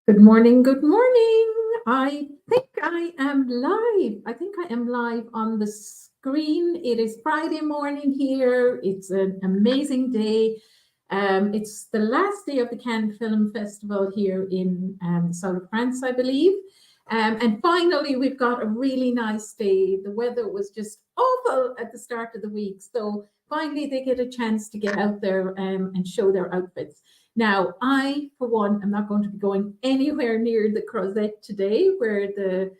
Good morning, good morning. I think I am live. I think I am live on the screen. It is Friday morning here. It's an amazing day. It's the last day of the Cannes Film Festival here in the south of France, I believe. And finally, we've got a really nice day. The weather was just awful at the start of the week. So finally, they get a chance to get out there and show their outfits. Now, I, for one, am not going to be going anywhere near the Crozet today, where the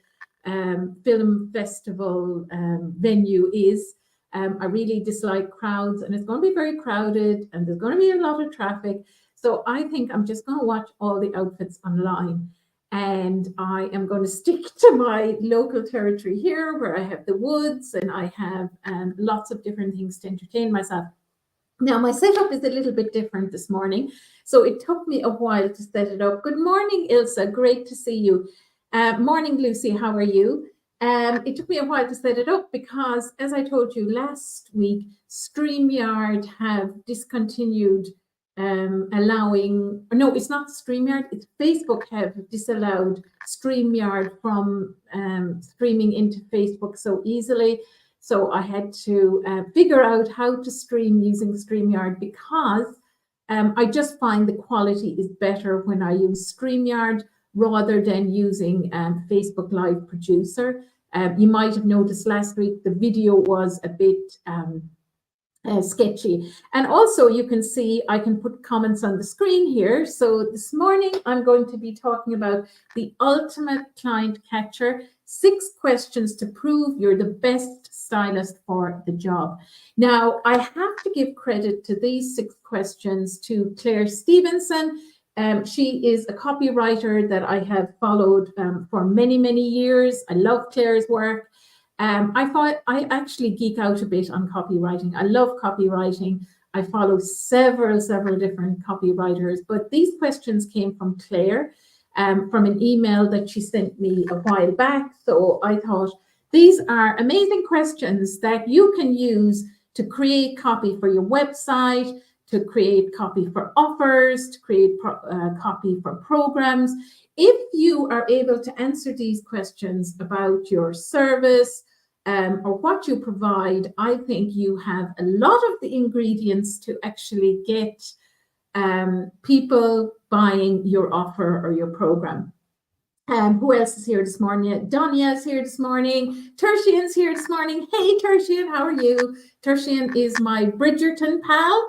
film festival venue is. I really dislike crowds, and it's going to be very crowded, and there's going to be a lot of traffic. So I think I'm just going to watch all the outfits online. And I am going to stick to my local territory here, where I have the woods and I have lots of different things to entertain myself. Now, my setup is a little bit different this morning, so it took me a while to set it up. Good morning, Ilse. Great to see you. Morning, Lucy. How are you? It took me a while to set it up because, as I told you last week, StreamYard have discontinued allowing, no, it's not StreamYard, it's Facebook have disallowed StreamYard from streaming into Facebook so easily. So I had to figure out how to stream using StreamYard because I just find the quality is better when I use StreamYard rather than using Facebook Live Producer. You might have noticed last week the video was a bit sketchy. And also you can see I can put comments on the screen here. So this morning I'm going to be talking about the ultimate client catcher, 6 questions to prove you're the best stylist for the job. Now, I have to give credit to these 6 questions to Claire Stevenson. She is a copywriter that I have followed for many, many years. I love Claire's work. I actually geek out a bit on copywriting. I love copywriting. I follow several different copywriters, but these questions came from Claire from an email that she sent me a while back. So I thought these are amazing questions that you can use to create copy for your website, to create copy for offers, to create copy for programs. If you are able to answer these questions about your service, or what you provide, I think you have a lot of the ingredients to actually get people buying your offer or your program. Who else is here this morning? Donia is here this morning. Tertian's here this morning. Hey, Tertian, how are you? Tertian is my Bridgerton pal.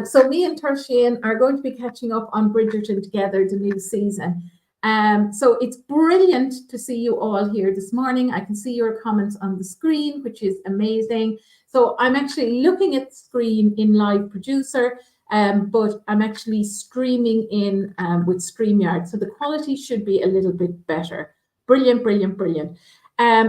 So me and Tertian are going to be catching up on Bridgerton together, the new season. So it's brilliant to see you all here this morning. I can see your comments on the screen, which is amazing. So I'm actually looking at the screen in Live Producer, but I'm actually streaming in with StreamYard. So the quality should be a little bit better. Brilliant.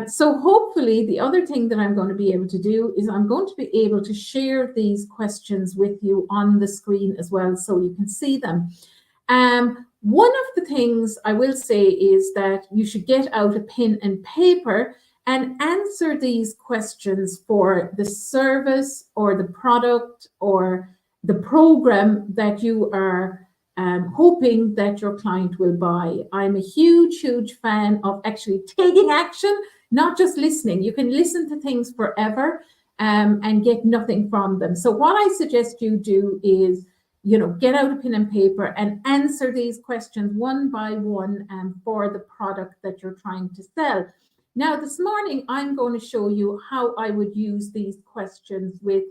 So hopefully the other thing that I'm going to be able to do is I'm going to be able to share these questions with you on the screen as well, so you can see them. One of the things I will say is that you should get out a pen and paper and answer these questions for the service or the product or the program that you are hoping that your client will buy. I'm a huge fan of actually taking action, not just listening. You can listen to things forever and get nothing from them. So what I suggest you do is, get out a pen and paper and answer these questions one by one for the product that you're trying to sell. Now, this morning, I'm going to show you how I would use these questions with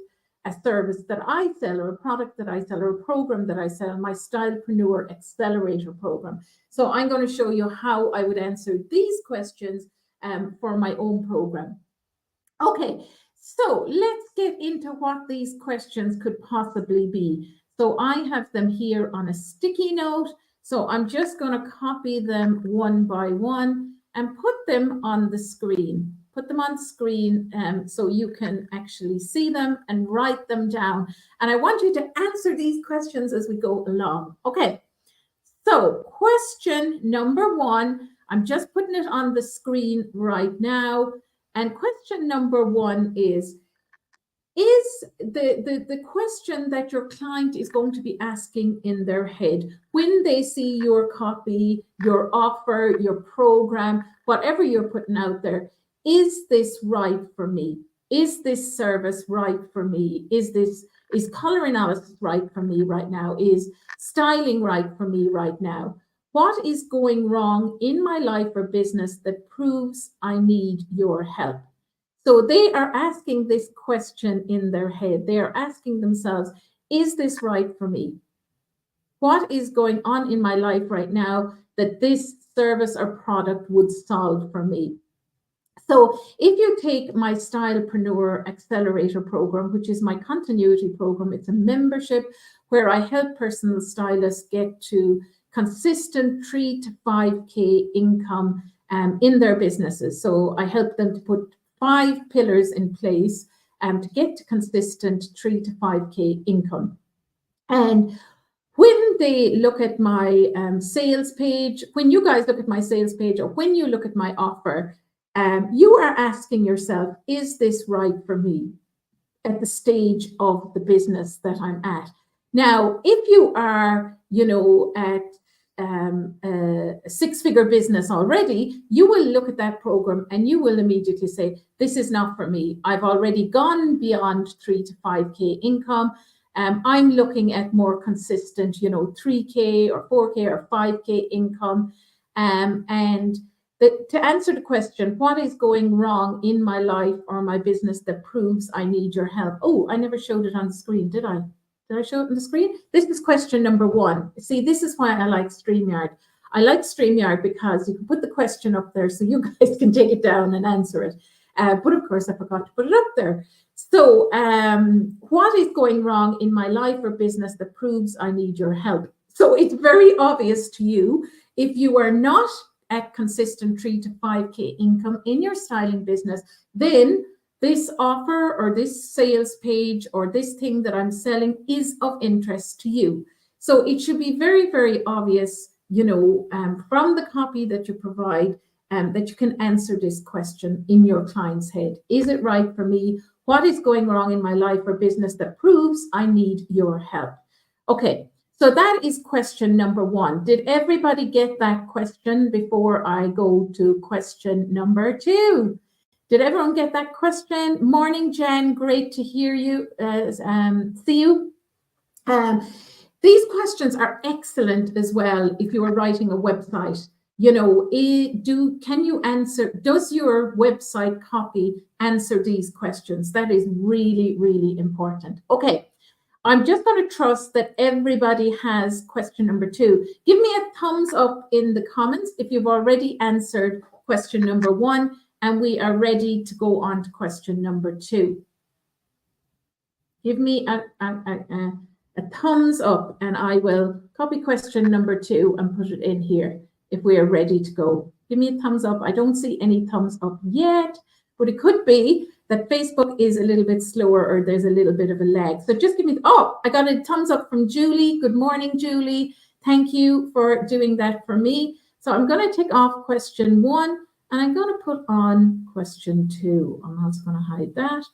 a service that I sell or a product that I sell or a program that I sell, my Stylepreneur Accelerator program. So I'm going to show you how I would answer these questions for my own program. Okay, so let's get into what these questions could possibly be. So I have them here on a sticky note. So I'm just going to copy them one by one and put them on the screen. Put them on screen so you can actually see them and write them down. And I want you to answer these questions as we go along. Okay, so question number 1, I'm just putting it on the screen right now. And question number 1 is, is the question that your client is going to be asking in their head when they see your copy, your offer, your program, whatever you're putting out there. Is this right for me? Is this service right for me? Is color analysis right for me right now? Is styling right for me right now? What is going wrong in my life or business that proves I need your help? So they are asking this question in their head. They are asking themselves, is this right for me? What is going on in my life right now that this service or product would solve for me? So if you take my Stylepreneur Accelerator program, which is my continuity program, it's a membership where I help personal stylists get to consistent 3 to 5K income in their businesses. So I help them to put 5 pillars in place to get to consistent 3 to 5K income. And when they look at my sales page, when you guys look at my sales page, or when you look at my offer, you are asking yourself, is this right for me at the stage of the business that I'm at? Now, if you are, at a 6-figure business already, you will look at that program and you will immediately say, this is not for me. I've already gone beyond 3 to 5K income. I'm looking at more consistent, 3K or 4K or 5K income. And to answer the question, what is going wrong in my life or my business that proves I need your help? Oh, I never showed it on the screen, did I? Did I show it on the screen? This is question number 1. See, this is why I like StreamYard. I like StreamYard because you can put the question up there so you guys can take it down and answer it. But of course, I forgot to put it up there. So what is going wrong in my life or business that proves I need your help? So it's very obvious to you if you are not at consistent 3 to 5K income in your styling business, then this offer or this sales page or this thing that I'm selling is of interest to you. So it should be very, very obvious, from the copy that you provide, that you can answer this question in your client's head. Is it right for me? What is going wrong in my life or business that proves I need your help? Okay. So that is question number 1. Did everybody get that question before I go to question number 2? Did everyone get that question? Morning, Jen. Great to hear you. See you. These questions are excellent as well if you are writing a website. Can you answer, does your website copy answer these questions? That is really, really important. Okay. I'm just going to trust that everybody has question number 2. Give me a thumbs up in the comments if you've already answered question number 1 and we are ready to go on to question number 2. Give me a thumbs up and I will copy question number 2 and put it in here if we are ready to go. Give me a thumbs up. I don't see any thumbs up yet, but it could be that Facebook is a little bit slower or there's a little bit of a lag. So just give me, I got a thumbs up from Julie. Good morning, Julie. Thank you for doing that for me. So I'm going to take off question 1 and I'm going to put on question 2. I'm also going to hide that.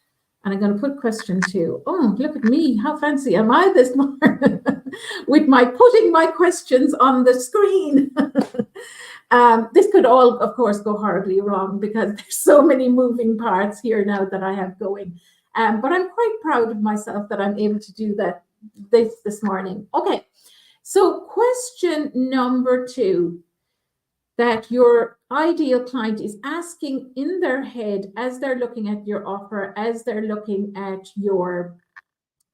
And I'm going to put question 2. Oh, look at me. How fancy am I this morning with my putting my questions on the screen. This could all, of course, go horribly wrong because there's so many moving parts here now that I have going. But I'm quite proud of myself that I'm able to do that this morning. Okay, so question number 2 that your ideal client is asking in their head as they're looking at your offer, as they're looking at your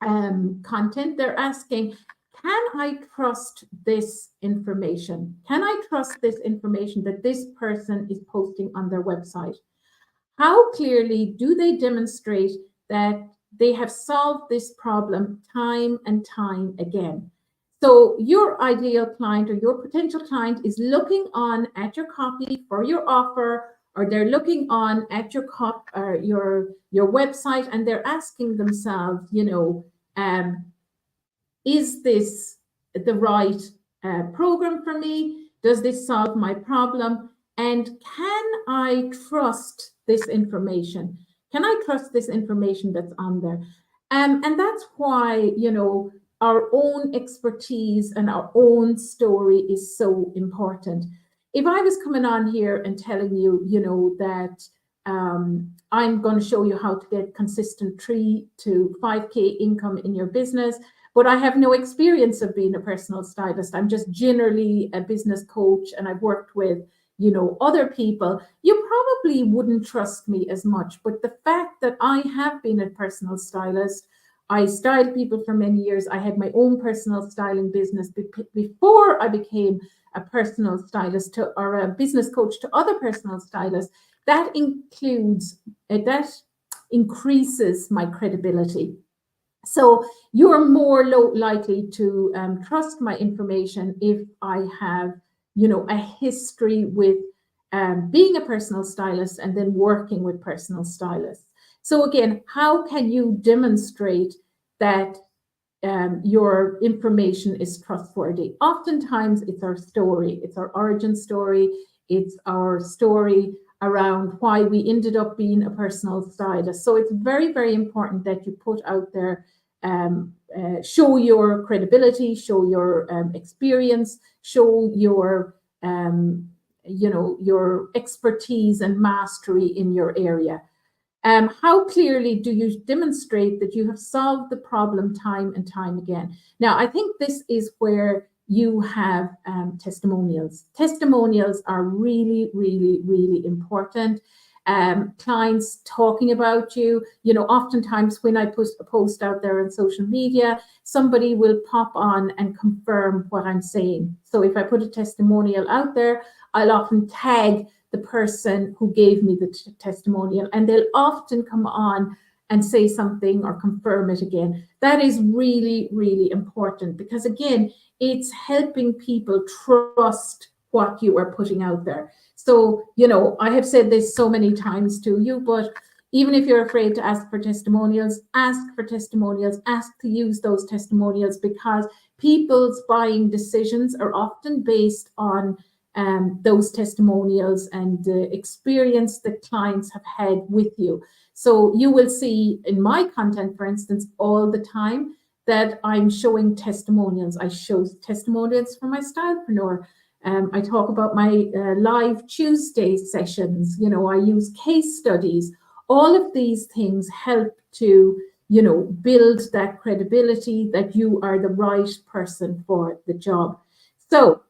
content, they're asking, can I trust this information? Can I trust this information that this person is posting on their website? How clearly do they demonstrate that they have solved this problem time and time again? So your ideal client or your potential client is looking on at your copy for your offer, or they're looking on at your website and they're asking themselves, is this the right program for me? Does this solve my problem? And can I trust this information? Can I trust this information that's on there? And that's why, you know, our own expertise and our own story is so important. If I was coming on here and telling you, you know, that I'm going to show you how to get consistent 3 to 5K income in your business, but I have no experience of being a personal stylist. I'm just generally a business coach and I've worked with, you know, other people. You probably wouldn't trust me as much. But the fact that I have been a personal stylist, I styled people for many years. I had my own personal styling business before I became a personal stylist or a business coach to other personal stylists. That increases my credibility. So you're more likely to trust my information if I have, you know, a history with being a personal stylist and then working with personal stylists. So again, how can you demonstrate that your information is trustworthy? Oftentimes it's our story, it's our origin story, it's our story around why we ended up being a personal stylist. So it's very, very important that you put out there, show your credibility, show your experience, show your, you know, your expertise and mastery in your area. How clearly do you demonstrate that you have solved the problem time and time again? Now, I think this is where you have testimonials. Testimonials are really, really, really important. Clients talking about you. You know, oftentimes when I post out there on social media, somebody will pop on and confirm what I'm saying. So if I put a testimonial out there, I'll often tag the person who gave me the testimonial, and they'll often come on and say something or confirm it again. That is really, really important because, again, it's helping people trust what you are putting out there. So, you know, I have said this so many times to you, but even if you're afraid to ask for testimonials, ask for testimonials, ask to use those testimonials, because people's buying decisions are often based on those testimonials and the experience that clients have had with you. So you will see in my content, for instance, all the time that I'm showing testimonials. I show testimonials for my Stylepreneur. I talk about my live Tuesday sessions. You know, I use case studies. All of these things help to, you know, build that credibility that you are the right person for the job. So,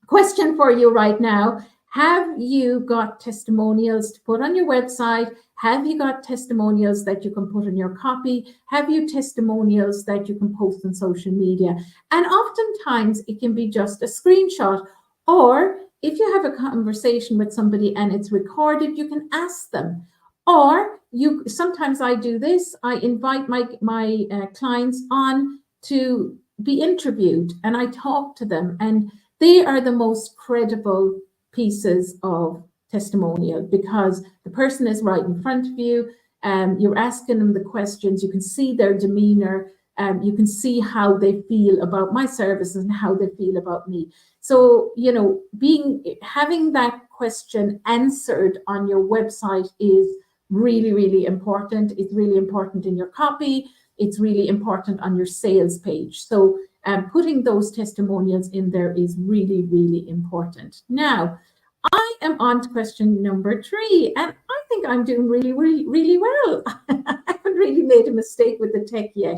question for you right now. Have you got testimonials to put on your website? Have you got testimonials that you can put in your copy? Have you testimonials that you can post on social media? And oftentimes it can be just a screenshot, or if you have a conversation with somebody and it's recorded, you can ask them. Or sometimes I do this, I invite my clients on to be interviewed and I talk to them, and they are the most credible pieces of testimonial because the person is right in front of you. You're asking them the questions. You can see their demeanor. You can see how they feel about my services and how they feel about me. So, you know, having that question answered on your website is really, really important. It's really important in your copy. It's really important on your sales page. So putting those testimonials in there is really, really important. Now, I am on to question number 3, and I think I'm doing really, really, really well. I haven't really made a mistake with the tech yet.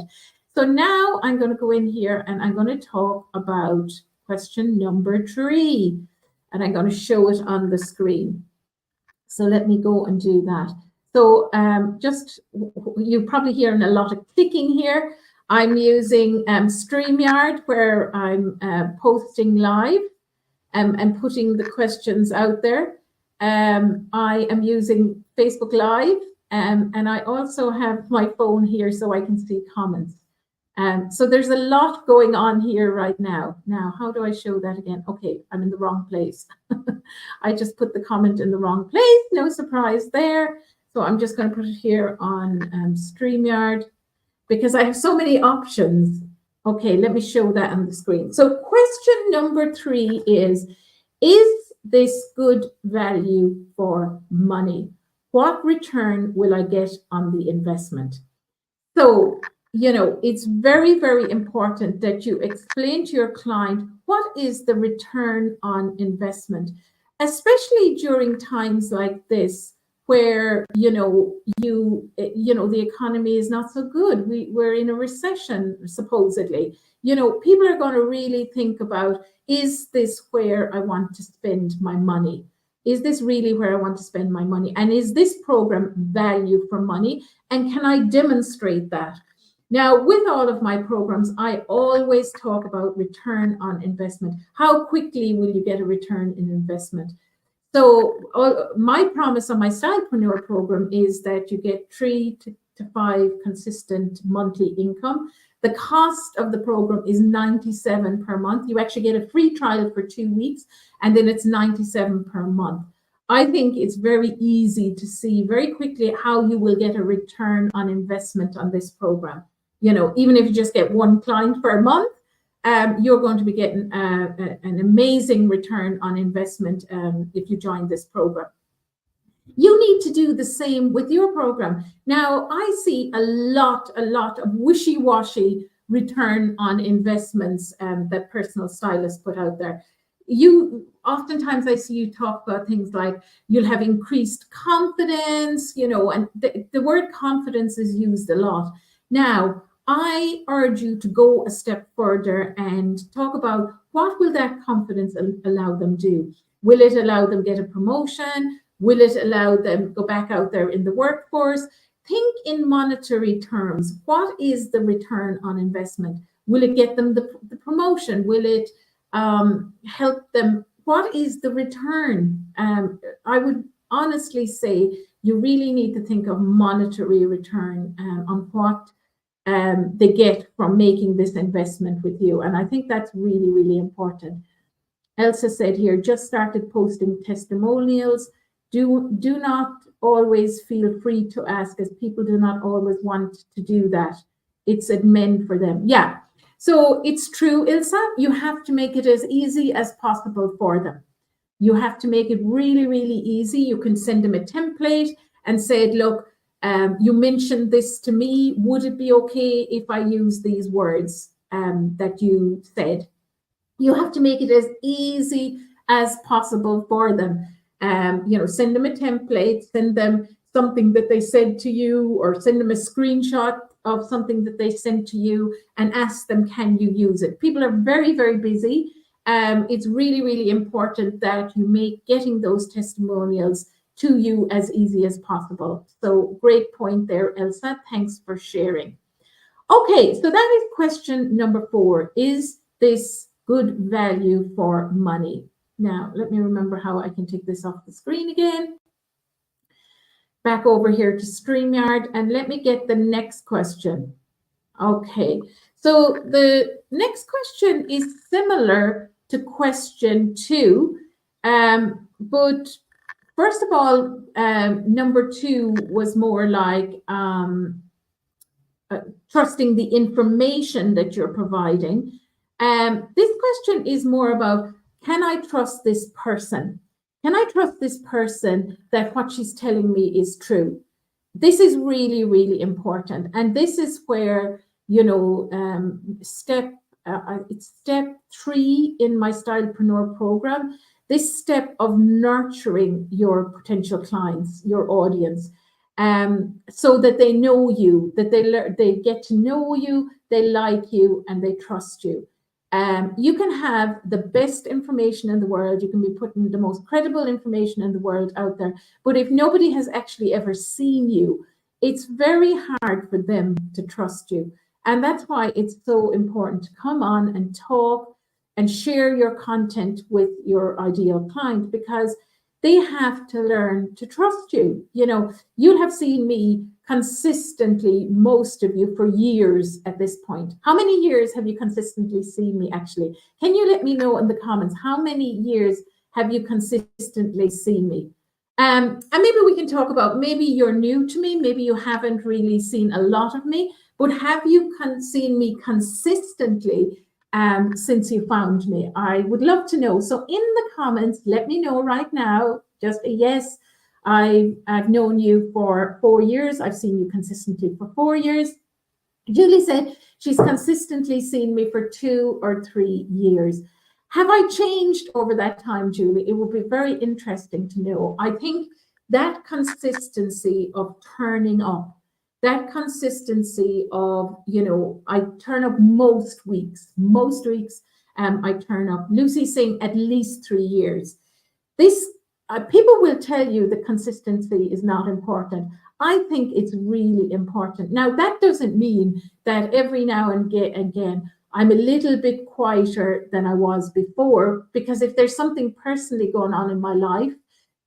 So now I'm going to go in here and I'm going to talk about question number 3, and I'm going to show it on the screen. So let me go and do that. So you're probably hearing a lot of clicking here. I'm using StreamYard, where I'm posting live and putting the questions out there. I am using Facebook Live, and I also have my phone here so I can see comments. So there's a lot going on here right now. Now, how do I show that again? Okay, I'm in the wrong place. I just put the comment in the wrong place. No surprise there. So I'm just going to put it here on StreamYard because I have so many options. Okay, let me show that on the screen. So question number 3 is this good value for money? what return will I get on the investment? So, it's very, very important that you explain to your client what is the return on investment, especially during times like this where, the economy is not so good. We're in a recession, supposedly. People are going to really think about, is this where I want to spend my money? Is this really where I want to spend my money? And is this program value for money? And can I demonstrate that? Now, with all of my programs, I always talk about return on investment. How quickly will you get a return in investment? So my promise on my Stylpreneur program is that you get 3 to 5 consistent monthly income. The cost of the program is $97 per month. You actually get a free trial for 2 weeks, and then it's $97 per month. I think it's very easy to see very quickly how you will get a return on investment on this program. Even if you just get 1 client per month, you're going to be getting an amazing return on investment if you join this program. You need to do the same with your program. Now, I see a lot of wishy-washy return on investments that personal stylists put out there. Oftentimes I see you talk about things like you'll have increased confidence, and the word confidence is used a lot. Now, I urge you to go a step further and talk about what will that confidence allow them do. Will it allow them get a promotion? Will it allow them go back out there in the workforce? Think in monetary terms. What is the return on investment? Will it get them the promotion? Will it help them? What is the return? I would honestly say you really need to think of monetary return on what they get from making this investment with you. And I think that's really, really important. Elsa said here, just started posting testimonials. Do not always feel free to ask, as people do not always want to do that. It's meant for them. Yeah. So it's true, Ilsa, you have to make it as easy as possible for them. You have to make it really, really easy. You can send them a template and say, look, you mentioned this to me. Would it be okay if I use these words that you said? You have to make it as easy as possible for them. Send them a template, send them something that they said to you, or send them a screenshot of something that they sent to you and ask them, can you use it? People are very, very busy. It's really, really important that you make getting those testimonials to you as easy as possible. So great point there, Elsa. Thanks for sharing. Okay, so that is question number 4. Is this good value for money? Now, let me remember how I can take this off the screen again. Back over here to StreamYard, and let me get the next question. Okay, so the next question is similar to question 2, but first of all, number 2 was more like trusting the information that you're providing. This question is more about, can I trust this person? Can I trust this person that what she's telling me is true? This is really, really important. And this is where, it's step 3 in my Stylpreneur program, this step of nurturing your potential clients, your audience, so that they know you, that they get to know you, they like you, and they trust you. You can have the best information in the world, you can be putting the most credible information in the world out there, but if nobody has actually ever seen you, it's very hard for them to trust you. And that's why it's so important to come on and talk and share your content with your ideal client, because they have to learn to trust you. You'll have seen me consistently, most of you, for years at this point. How many years have you consistently seen me, actually? Can you let me know in the comments, how many years have you consistently seen me? And maybe we can talk about, maybe you're new to me, maybe you haven't really seen a lot of me, but have you seen me consistently since you found me? I would love to know. So in the comments, let me know right now, just a yes. I've known you for 4 years. I've seen you consistently for 4 years. Julie said she's consistently seen me for 2 or 3 years. Have I changed over that time, Julie? It would be very interesting to know. I think that consistency of turning up, that consistency of, I turn up most weeks, I turn up. Lucy's saying at least 3 years. This people will tell you that consistency is not important. I think it's really important. Now, that doesn't mean that every now and again I'm a little bit quieter than I was before, because if there's something personally going on in my life,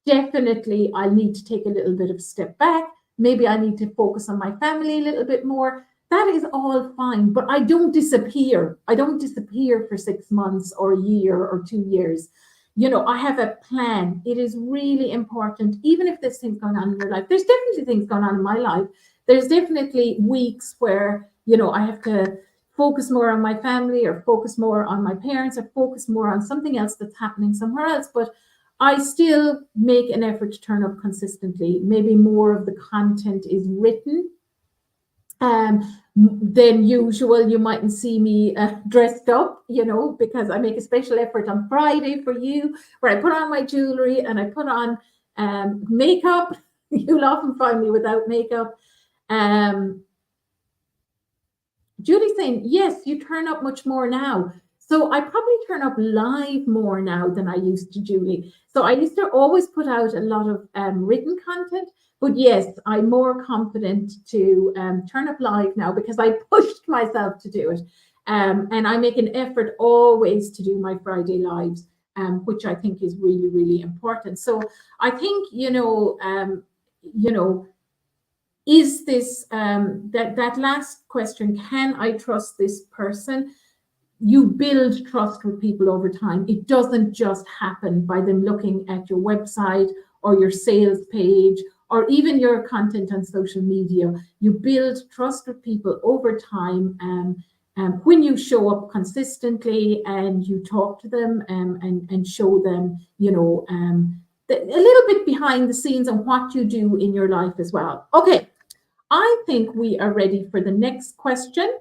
definitely I need to take a little bit of a step back. Maybe I need to focus on my family a little bit more. That is all fine, but I don't disappear. I don't disappear for 6 months or a year or 2 years. I have a plan. It is really important, even if there's things going on in your life. There's definitely things going on in my life. There's definitely weeks where, I have to focus more on my family, or focus more on my parents, or focus more on something else that's happening somewhere else. But I still make an effort to turn up consistently. Maybe more of the content is written than usual. You mightn't see me dressed up, because I make a special effort on Friday for you, where I put on my jewelry and I put on makeup. You'll often find me without makeup. Julie's saying, yes, you turn up much more now. So I probably turn up live more now than I used to, Julie. So I used to always put out a lot of written content. But yes, I'm more confident to turn up live now, because I pushed myself to do it. And I make an effort always to do my Friday lives, which I think is really, really important. So I think, is this, that last question, can I trust this person? You build trust with people over time. It doesn't just happen by them looking at your website or your sales page or even your content on social media. You build trust with people over time when you show up consistently and you talk to them and show them, a little bit behind the scenes on what you do in your life as well. Okay, I think we are ready for the next question.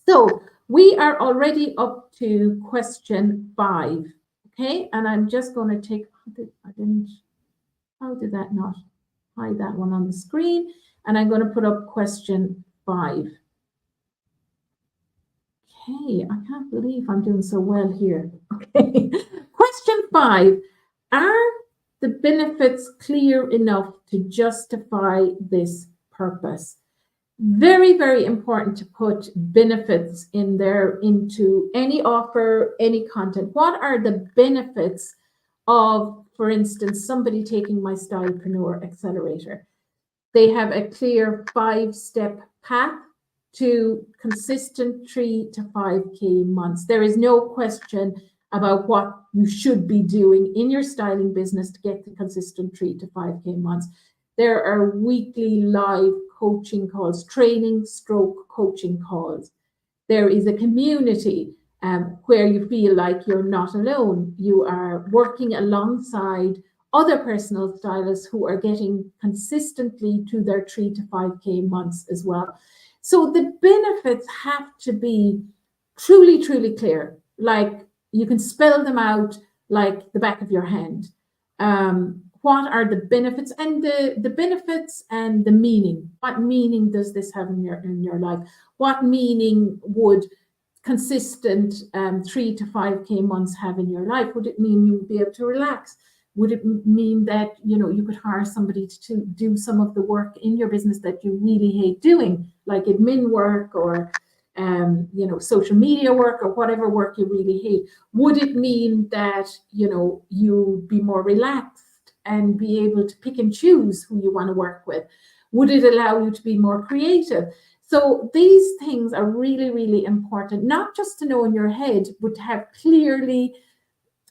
So we are already up to question 5. Okay, and I'm just going to take, how did that not hide that one on the screen? And I'm going to put up question 5. Okay, I can't believe I'm doing so well here. Okay, question 5. Are the benefits clear enough to justify this purpose? Very, very important to put benefits in there into any offer, any content. What are the benefits of, for instance, somebody taking my Stylepreneur Accelerator? They have a clear 5-step path to consistent 3 to 5K months. There is no question about what you should be doing in your styling business to get the consistent 3 to 5K months. There are weekly live coaching calls, training stroke coaching calls. There is a community where you feel like you're not alone. You are working alongside other personal stylists who are getting consistently to their 3 to 5K months as well. So the benefits have to be truly, truly clear. Like you can spell them out like the back of your hand. What are the benefits, and the benefits and the meaning? What meaning does this have in your life? What meaning would consistent 3 to 5K months have in your life? Would it mean you would be able to relax? Would it mean that you could hire somebody to do some of the work in your business that you really hate doing, like admin work or social media work or whatever work you really hate? Would it mean that you'd be more relaxed and be able to pick and choose who you want to work with? Would it allow you to be more creative? So these things are really, really important, not just to know in your head, but to have clearly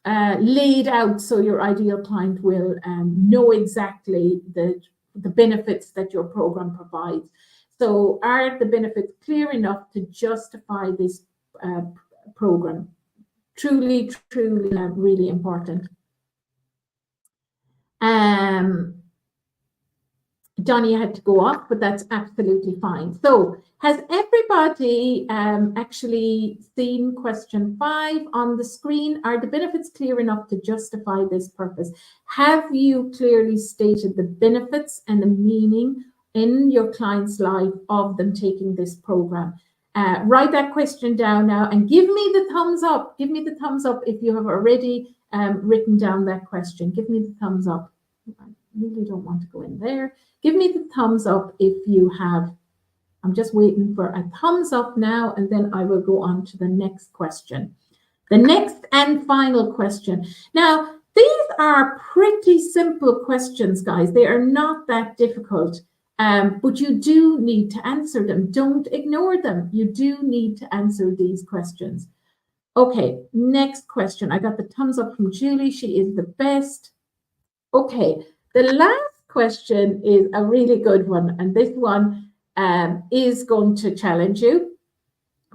laid out so your ideal client will know exactly the benefits that your program provides. So are the benefits clear enough to justify this program? Truly, truly really important. Donnie had to go off, but that's absolutely fine. So has everybody actually seen question 5 on the screen? Are the benefits clear enough to justify this purpose? Have you clearly stated the benefits and the meaning in your client's life of them taking this program? Write that question down now and give me the thumbs up. Give me the thumbs up if you have already written down that question. Give me the thumbs up. I really don't want to go in there. Give me the thumbs up if you have. I'm just waiting for a thumbs up now, and then I will go on to the next question. The next and final question. Now, these are pretty simple questions, guys. They are not that difficult, but you do need to answer them. Don't ignore them. You do need to answer these questions. Okay, next question. I got the thumbs up from Julie. She is the best. Okay, the last question is a really good one, and this one is going to challenge you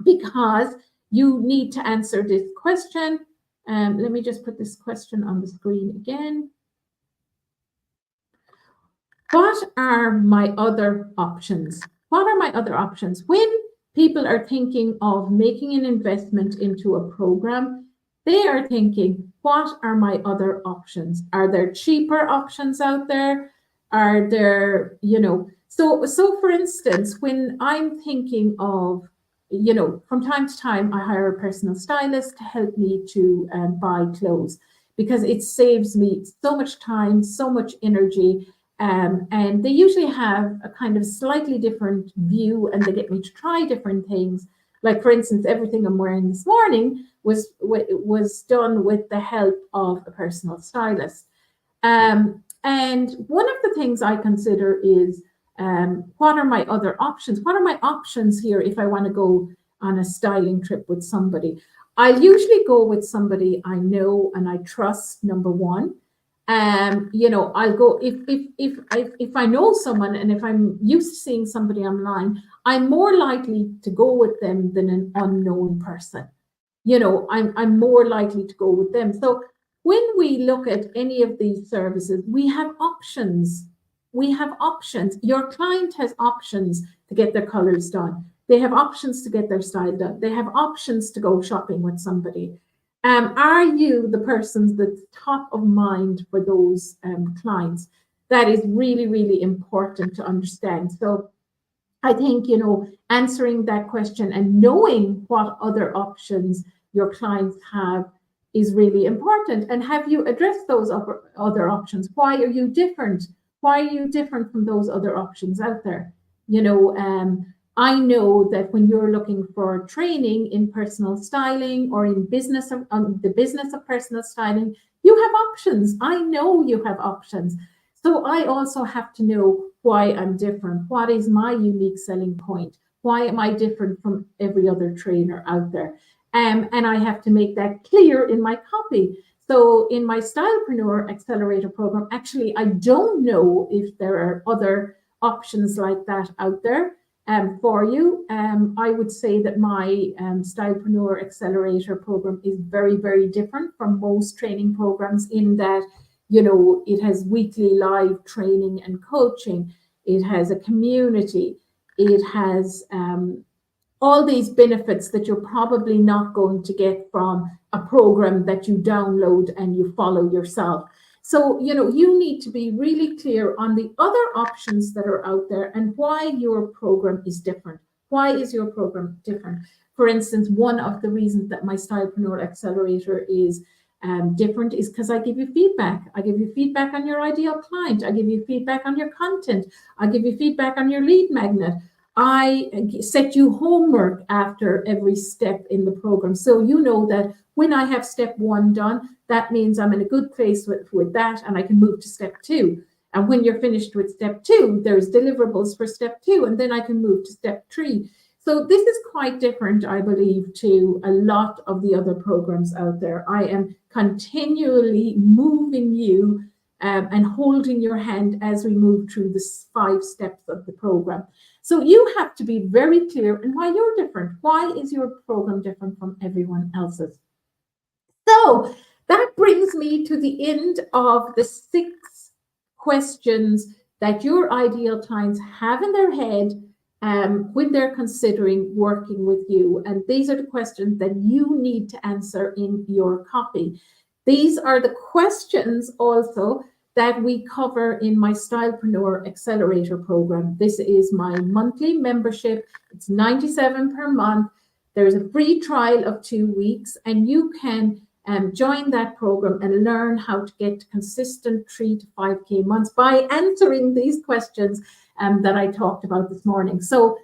because you need to answer this question. Let me just put this question on the screen again. What are my other options? What are my other options? When people are thinking of making an investment into a program, they are thinking, what are my other options? Are there cheaper options out there? Are there, so for instance, when I'm thinking of, from time to time, I hire a personal stylist to help me to buy clothes because it saves me so much time, so much energy. And they usually have a kind of slightly different view and they get me to try different things. Like, for instance, everything I'm wearing this morning was done with the help of a personal stylist. And one of the things I consider is, what are my other options? What are my options here if I want to go on a styling trip with somebody? I usually go with somebody I know and I trust, number one. I'll go if I know someone and if I'm used to seeing somebody online, I'm more likely to go with them than an unknown person. I'm more likely to go with them. So when we look at any of these services, we have options. We have options. Your client has options to get their colors done. They have options to get their style done. They have options to go shopping with somebody. Are you the person that's top of mind for those clients? That is really, really important to understand. So I think, answering that question and knowing what other options your clients have is really important. And have you addressed those other options? Why are you different? Why are you different from those other options out there? I know that when you're looking for training in personal styling or in the business of personal styling, you have options. I know you have options. So I also have to know why I'm different. What is my unique selling point? Why am I different from every other trainer out there? And I have to make that clear in my copy. So in my Stylepreneur Accelerator program, actually, I don't know if there are other options like that out there. For you. I would say that my Stylepreneur Accelerator program is very, very different from most training programs in that, it has weekly live training and coaching. It has a community. It has all these benefits that you're probably not going to get from a program that you download and you follow yourself. So, you need to be really clear on the other options that are out there and why your program is different. Why is your program different? For instance, one of the reasons that my Stylepreneur Accelerator is different is because I give you feedback. I give you feedback on your ideal client. I give you feedback on your content. I give you feedback on your lead magnet. I set you homework after every step in the program. So you know that when I have step 1 done, that means I'm in a good place with that and I can move to step 2. And when you're finished with step 2, there's deliverables for step 2, and then I can move to step 3. So this is quite different, I believe, to a lot of the other programs out there. I am continually moving you and holding your hand as we move through the 5 steps of the program. So you have to be very clear in why you're different. Why is your program different from everyone else's? So that brings me to the end of the 6 questions that your ideal clients have in their head when they're considering working with you. And these are the questions that you need to answer in your copy. These are the questions also that we cover in my Stylepreneur Accelerator program. This is my monthly membership. It's $97 per month. There's a free trial of 2 weeks, and you can join that program and learn how to get consistent 3 to 5K months by answering these questions that I talked about this morning. So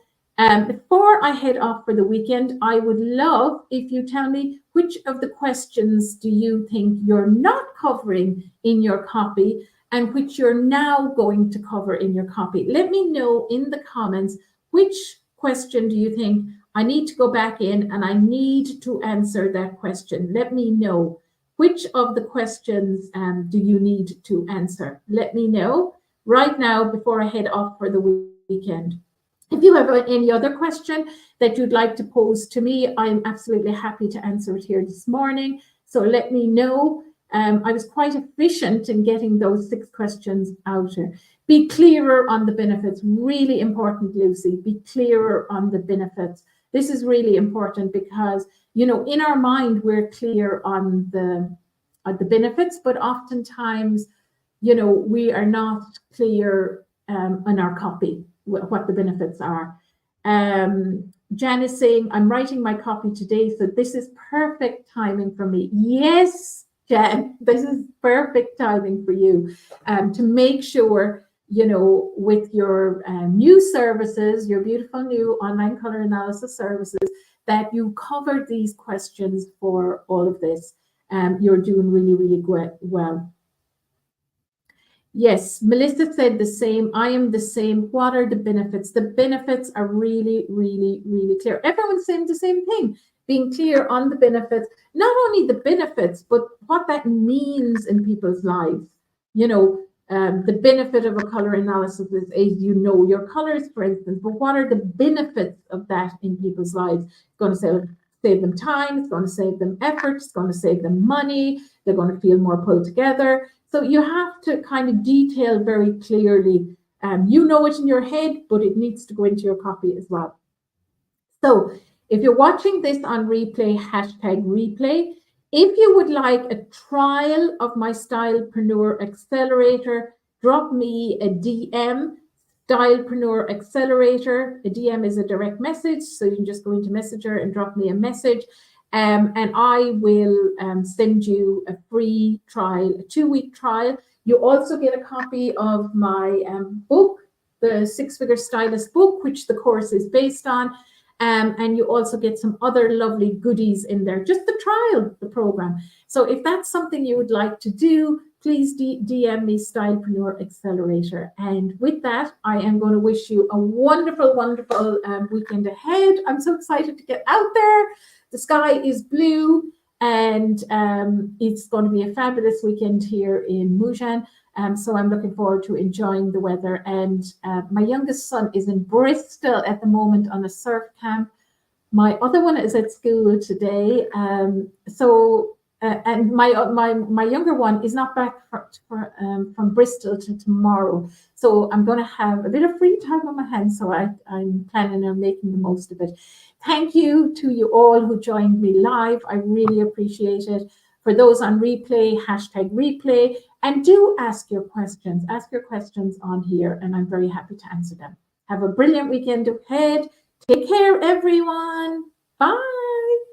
before I head off for the weekend, I would love if you tell me which of the questions do you think you're not covering in your copy and which you're now going to cover in your copy. Let me know in the comments which question do you think I need to go back in and I need to answer that question. Let me know which of the questions do you need to answer. Let me know right now before I head off for the weekend. If you have any other question that you'd like to pose to me, I'm absolutely happy to answer it here this morning. So let me know. I was quite efficient in getting those 6 questions out. Be clearer on the benefits. Really important, Lucy. Be clearer on the benefits. This is really important because, you know, in our mind, we're clear on the benefits, but oftentimes, you know, we are not clear on our copy, what the benefits are. Jan is saying, I'm writing my copy today, so this is perfect timing for me. Yes, Jan, this is perfect timing for you to make sure, you know, with your new services, your beautiful new online color analysis services, that you covered these questions for all of this. You're doing really, really well. Yes, Melissa said the same. I am the same. What are the benefits? The benefits are really, really, really clear. Everyone's saying the same thing, being clear on the benefits, not only the benefits, but what that means in people's lives. You know, the benefit of a color analysis is you know your colors, for instance, but what are the benefits of that in people's lives? It's going to save them time, it's going to save them effort, it's going to save them money, they're going to feel more pulled together. So you have to kind of detail very clearly. You know it in your head, but it needs to go into your copy as well. So if you're watching this on replay, hashtag replay. If you would like a trial of my Stylepreneur Accelerator, drop me a DM, Stylepreneur Accelerator. A DM is a direct message, so you can just go into Messenger and drop me a message. And I will send you a free trial, a 2-week trial. You also get a copy of my book, the 6-Figure Stylist book, which the course is based on. And you also get some other lovely goodies in there, just the trial, the program. So if that's something you would like to do, please DM me Stylepreneur Accelerator. And with that, I am going to wish you a wonderful, wonderful weekend ahead. I'm so excited to get out there. The sky is blue, and it's going to be a fabulous weekend here in Mujan. So I'm looking forward to enjoying the weather. And my youngest son is in Bristol at the moment on a surf camp. My other one is at school today. And my younger one is not back from Bristol till tomorrow. So I'm going to have a bit of free time on my hands. So I'm planning on making the most of it. Thank you to you all who joined me live. I really appreciate it. For those on replay, hashtag replay, and do ask your questions. Ask your questions on here, and I'm very happy to answer them. Have a brilliant weekend ahead. Take care, everyone. Bye.